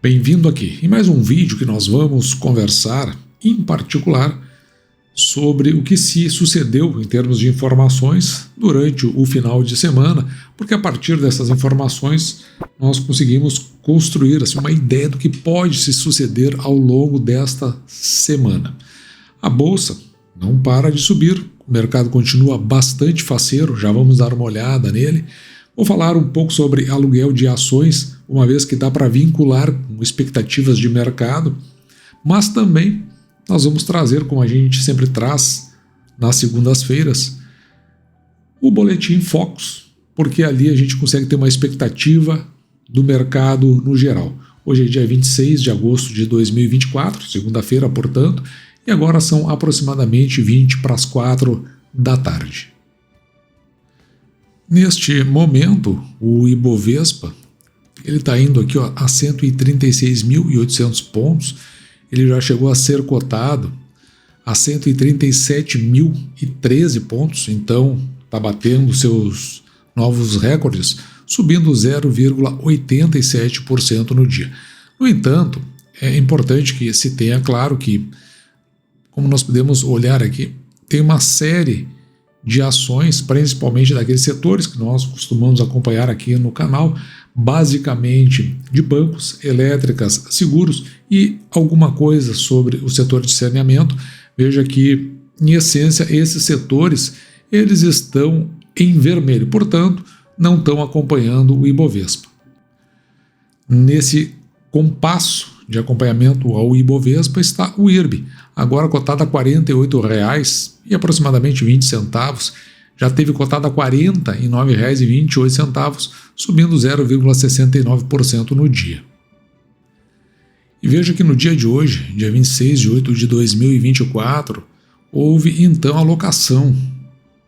Bem-vindo aqui em mais um vídeo que nós vamos conversar, em particular, sobre o que se sucedeu em termos de informações durante o final de semana, porque a partir dessas informações nós conseguimos construir uma ideia do que pode se suceder ao longo desta semana. A Bolsa não para de subir, o mercado continua bastante faceiro, já vamos dar uma olhada nele. Vou falar um pouco sobre aluguel de ações, uma vez que dá para vincular com expectativas de mercado, mas também nós vamos trazer, como a gente sempre traz nas segundas-feiras, o Boletim Focus, porque ali a gente consegue ter uma expectativa do mercado no geral. Hoje é dia 26 de agosto de 2024, segunda-feira, portanto, e agora são aproximadamente 20 para as 4 da tarde. Neste momento, o Ibovespa ele está indo aqui a 136.800 pontos, ele já chegou a ser cotado a 137.013 pontos, então está batendo seus novos recordes, subindo 0,87% no dia. No entanto, é importante que se tenha claro que, como nós podemos olhar aqui, tem uma série de ações, principalmente daqueles setores que nós costumamos acompanhar aqui no canal, basicamente de bancos, elétricas, seguros e alguma coisa sobre o setor de saneamento. Veja que, em essência, esses setores eles estão em vermelho, portanto, não estão acompanhando o Ibovespa. Nesse compasso de acompanhamento ao Ibovespa está o IRB, agora cotado a R$ 48,00 e aproximadamente 20 centavos, já teve cotado a R$ 49,28, subindo 0,69% no dia. E veja que no dia de hoje, dia 26 de 8 de 2024, houve então alocação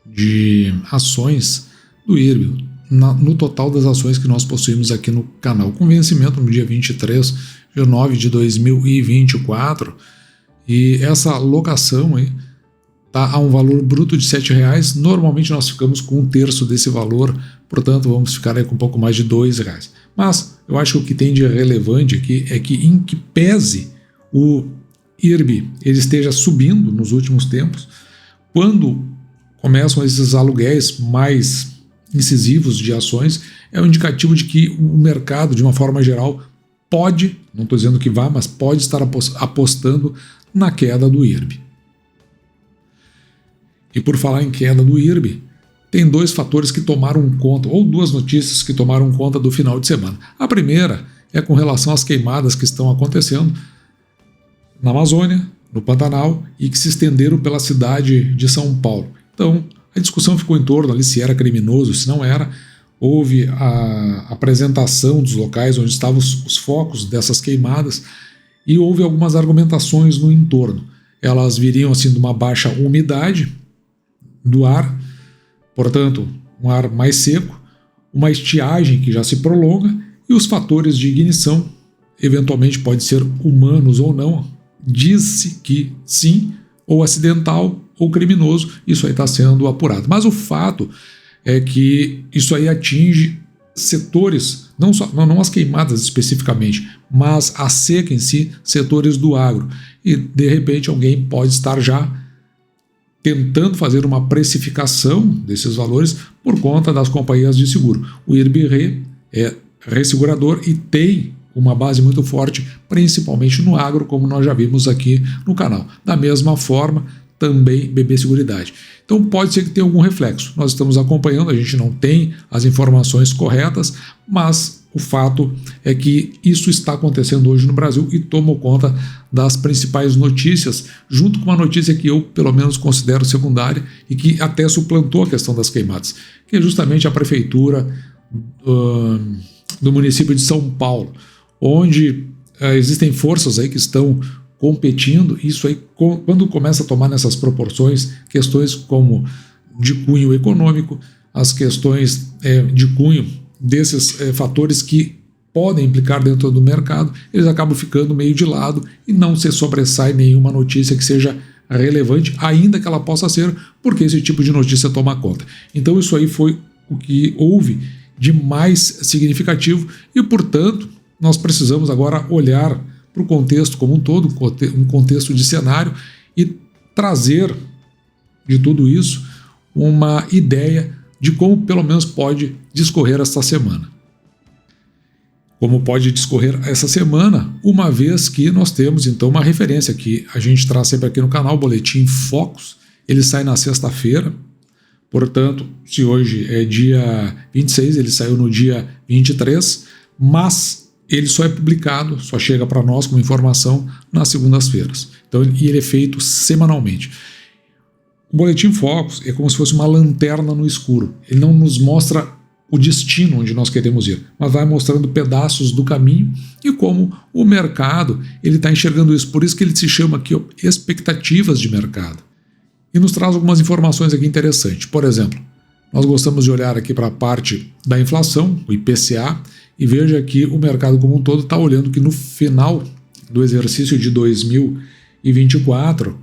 de ações do IRB no total das ações que nós possuímos aqui no canal, com vencimento no dia 23 de 9 de 2024, e essa alocação está a um valor bruto de R$ 7,00, normalmente nós ficamos com 1/3 desse valor, portanto vamos ficar aí com um pouco mais de R$ 2,00. Mas eu acho que o que tem de relevante aqui é que, em que pese o IRB ele esteja subindo nos últimos tempos, quando começam esses aluguéis mais incisivos de ações, é um indicativo de que o mercado, de uma forma geral, pode, não estou dizendo que vá, mas pode estar apostando na queda do IRB. E por falar em queda do IRB, tem dois fatores que tomaram conta, ou duas notícias que tomaram conta do final de semana. A primeira é com relação às queimadas que estão acontecendo na Amazônia, no Pantanal, e que se estenderam pela cidade de São Paulo. Então, a discussão ficou em torno ali se era criminoso, se não era. Houve a apresentação dos locais onde estavam os focos dessas queimadas e houve algumas argumentações no entorno. Elas viriam assim de uma baixa umidade do ar, portanto, um ar mais seco, uma estiagem que já se prolonga e os fatores de ignição, eventualmente pode ser humanos ou não, diz-se que sim, ou acidental ou criminoso, isso aí está sendo apurado. Mas o fato é que isso aí atinge setores, não as queimadas especificamente, mas a seca em si, setores do agro. E de repente alguém pode estar já tentando fazer uma precificação desses valores por conta das companhias de seguro. O IRB é ressegurador e tem uma base muito forte, principalmente no agro, como nós já vimos aqui no canal. Da mesma forma, também BB Seguridade. Então pode ser que tenha algum reflexo. Nós estamos acompanhando, a gente não tem as informações corretas, mas o fato é que isso está acontecendo hoje no Brasil e tomou conta das principais notícias, junto com uma notícia que eu, pelo menos, considero secundária e que até suplantou a questão das queimadas, que é justamente a prefeitura do município de São Paulo, onde existem forças aí que estão competindo. Isso aí, quando começa a tomar nessas proporções, questões como de cunho econômico, as questões de cunho desses fatores que podem implicar dentro do mercado, eles acabam ficando meio de lado e não se sobressai nenhuma notícia que seja relevante, ainda que ela possa ser, porque esse tipo de notícia toma conta. Então isso aí foi o que houve de mais significativo e, portanto, nós precisamos agora olhar para o contexto como um todo, um contexto de cenário, e trazer de tudo isso uma ideia de como pelo menos pode discorrer esta semana. Como pode discorrer essa semana, uma vez que nós temos então uma referência que a gente traz sempre aqui no canal, o Boletim Focus. Ele sai na sexta-feira, portanto, se hoje é dia 26, ele saiu no dia 23, mas ele só é publicado, só chega para nós como informação nas segundas-feiras. Então, ele é feito semanalmente. O Boletim Focus é como se fosse uma lanterna no escuro. Ele não nos mostra o destino onde nós queremos ir, mas vai mostrando pedaços do caminho e como o mercado ele está enxergando isso. Por isso que ele se chama aqui expectativas de mercado. E nos traz algumas informações aqui interessantes. Por exemplo, nós gostamos de olhar aqui para a parte da inflação, o IPCA, e veja que o mercado como um todo está olhando que no final do exercício de 2024,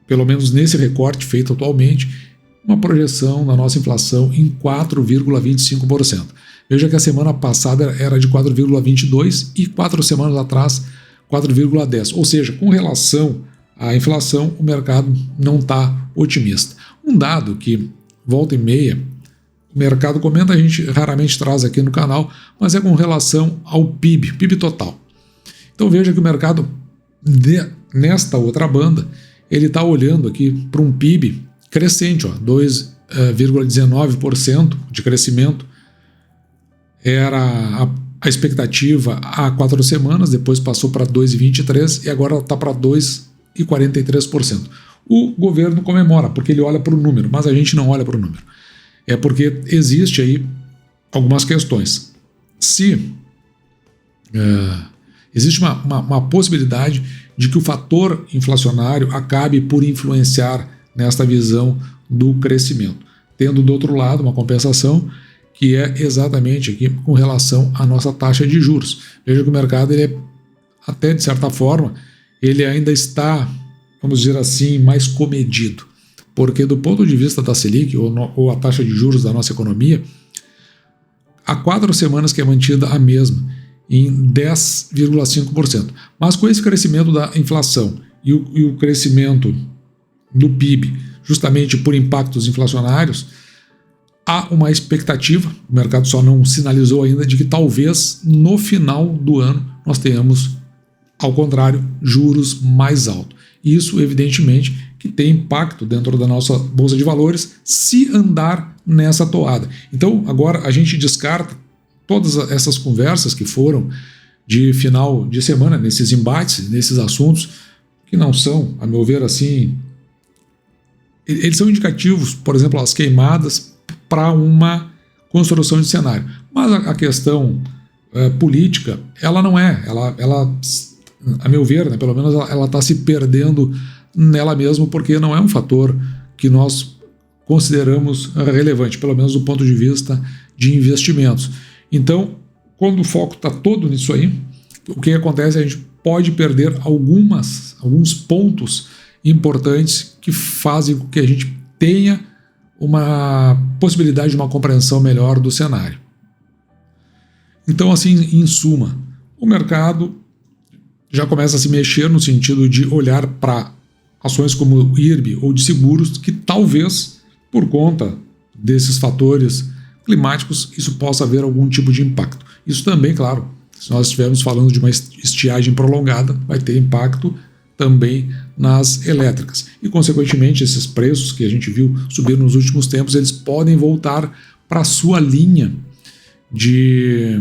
pelo menos nesse recorte feito atualmente, uma projeção da nossa inflação em 4,25%. Veja que a semana passada era de 4,22% e 4 semanas atrás 4,10%. Ou seja, com relação à inflação, o mercado não está otimista. Um dado que, volta e meia, o mercado comenta, a gente raramente traz aqui no canal, mas é com relação ao PIB total. Então veja que o mercado, nesta outra banda, ele está olhando aqui para um PIB crescente, 2,19% de crescimento. Era a expectativa há 4 semanas, depois passou para 2,23% e agora está para 2,43%. O governo comemora, porque ele olha para o número, mas a gente não olha para o número. É porque existe aí algumas questões. Se existe uma possibilidade de que o fator inflacionário acabe por influenciar nesta visão do crescimento, tendo do outro lado uma compensação que é exatamente aqui com relação à nossa taxa de juros. Veja que o mercado, ele é, até de certa forma, ele ainda está, vamos dizer assim, mais comedido, porque do ponto de vista da Selic, ou a taxa de juros da nossa economia, há 4 semanas que é mantida a mesma, em 10,5%. Mas com esse crescimento da inflação e o crescimento do PIB, justamente por impactos inflacionários, há uma expectativa, o mercado só não sinalizou ainda, de que talvez no final do ano nós tenhamos, ao contrário, juros mais altos. E isso, evidentemente, que tem impacto dentro da nossa Bolsa de Valores se andar nessa toada. Então, agora a gente descarta todas essas conversas que foram de final de semana, nesses embates, nesses assuntos, que não são, a meu ver, assim, eles são indicativos, por exemplo, as queimadas para uma construção de cenário. Mas a questão política, ela não é, ela a meu ver, né, pelo menos ela está se perdendo nela mesma, porque não é um fator que nós consideramos relevante, pelo menos do ponto de vista de investimentos. Então, quando o foco está todo nisso aí, o que acontece é que a gente pode perder alguns pontos importantes que fazem com que a gente tenha uma possibilidade de uma compreensão melhor do cenário. Então, assim, em suma, o mercado já começa a se mexer no sentido de olhar para ações como o IRB ou de seguros, que talvez, por conta desses fatores climáticos, isso possa haver algum tipo de impacto. Isso também, claro, se nós estivermos falando de uma estiagem prolongada, vai ter impacto também nas elétricas. E, consequentemente, esses preços que a gente viu subir nos últimos tempos, eles podem voltar para a sua linha de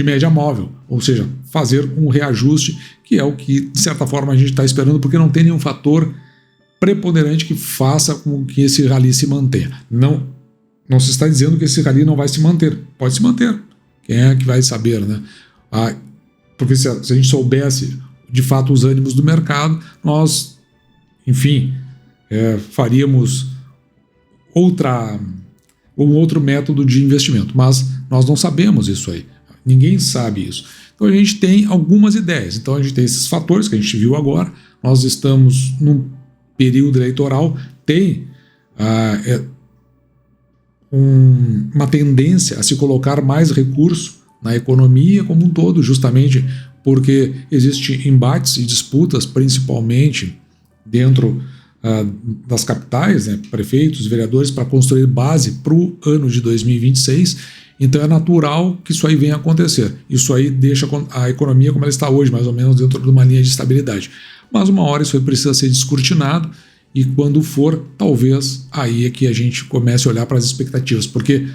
média móvel, ou seja, fazer um reajuste, que é o que, de certa forma, a gente está esperando, porque não tem nenhum fator preponderante que faça com que esse rally se mantenha. Não se está dizendo que esse rally não vai se manter. Pode se manter. Quem é que vai saber, né? Porque se a gente soubesse, de fato, os ânimos do mercado, nós, enfim, faríamos um outro método de investimento. Mas nós não sabemos isso aí. Ninguém sabe isso. Então a gente tem algumas ideias. Então a gente tem esses fatores que a gente viu agora. Nós estamos num período eleitoral, tem uma tendência a se colocar mais recurso na economia como um todo, justamente porque existem embates e disputas, principalmente dentro das capitais, né, prefeitos, vereadores, para construir base para o ano de 2026. Então é natural que isso aí venha a acontecer. Isso aí deixa a economia como ela está hoje, mais ou menos dentro de uma linha de estabilidade. Mas uma hora isso aí precisa ser descortinado, e quando for, talvez aí é que a gente comece a olhar para as expectativas, porque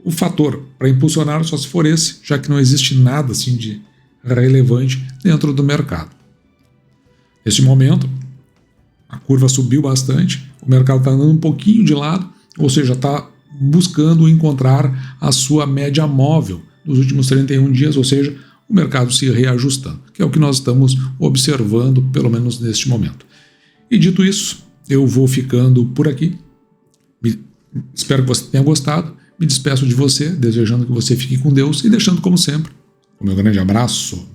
o fator para impulsionar só se for esse, já que não existe nada assim de relevante dentro do mercado. Neste momento, a curva subiu bastante, o mercado está andando um pouquinho de lado, ou seja, está buscando encontrar a sua média móvel dos últimos 31 dias, ou seja, o mercado se reajustando, que é o que nós estamos observando, pelo menos neste momento. E dito isso, eu vou ficando por aqui. Espero que você tenha gostado. Me despeço de você, desejando que você fique com Deus e deixando, como sempre, o meu grande abraço.